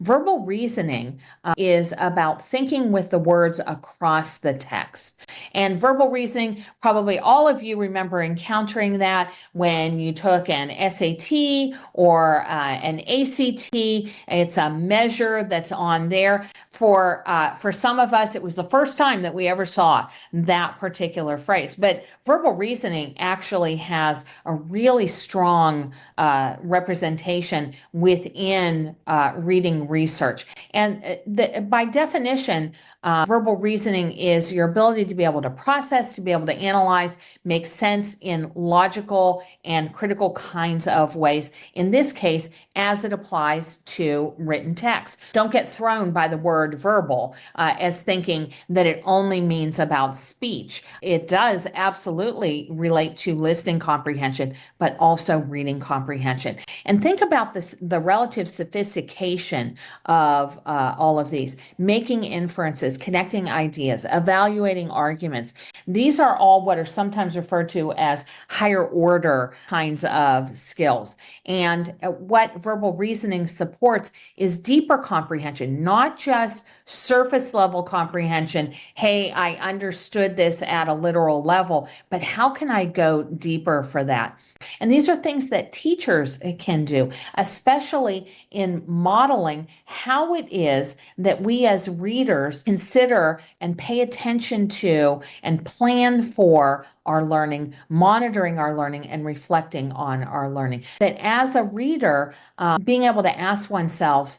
Verbal reasoning is about thinking with the words across the text. And verbal reasoning, probably all of you remember encountering that when you took an SAT or an ACT. It's a measure that's on there. For some of us, it was the first time that we ever saw that particular phrase. But verbal reasoning actually has a really strong representation within reading research. And by definition, verbal reasoning is your ability to be able to process, to be able to analyze, make sense in logical and critical kinds of ways. In this case, as it applies to written text. Don't get thrown by the word verbal as thinking that it only means about speech. It does absolutely relate to listening comprehension, but also reading comprehension. And think about the relative sophistication of all of these, making inferences, connecting ideas, evaluating arguments. These are all what are sometimes referred to as higher order kinds of skills. And what verbal reasoning supports is deeper comprehension, not just surface level comprehension. Hey, I understood this at a literal level, but how can I go deeper for that? And these are things that teachers can do, especially in modeling how it is that we as readers consider and pay attention to and plan for our learning, monitoring our learning, and reflecting on our learning. That as a reader, being able to ask oneself,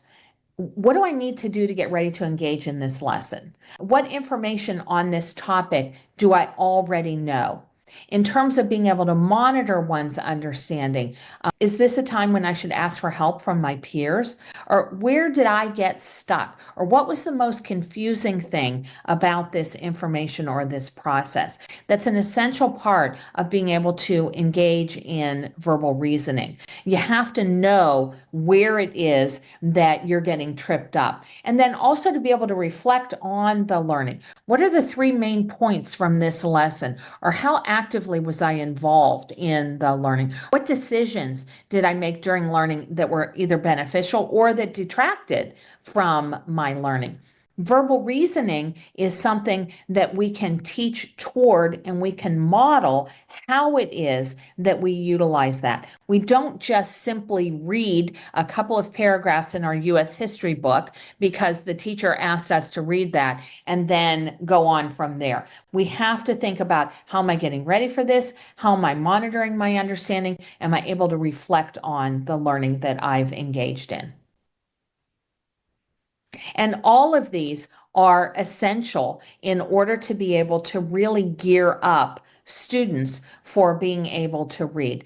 what do I need to do to get ready to engage in this lesson? What information on this topic do I already know? In terms of being able to monitor one's understanding, is this a time when I should ask for help from my peers? Or where did I get stuck? Or what was the most confusing thing about this information or this process? That's an essential part of being able to engage in verbal reasoning. You have to know where it is that you're getting tripped up. And then also to be able to reflect on the learning. What are the three main points from this lesson? Or how actively was I involved in the learning? What decisions did I make during learning that were either beneficial or that detracted from my learning? Verbal reasoning is something that we can teach toward and we can model how it is that we utilize that. We don't just simply read a couple of paragraphs in our U.S. history book because the teacher asked us to read that and then go on from there. We have to think about, how am I getting ready for this? How am I monitoring my understanding? Am I able to reflect on the learning that I've engaged in? And all of these are essential in order to be able to really gear up students for being able to read.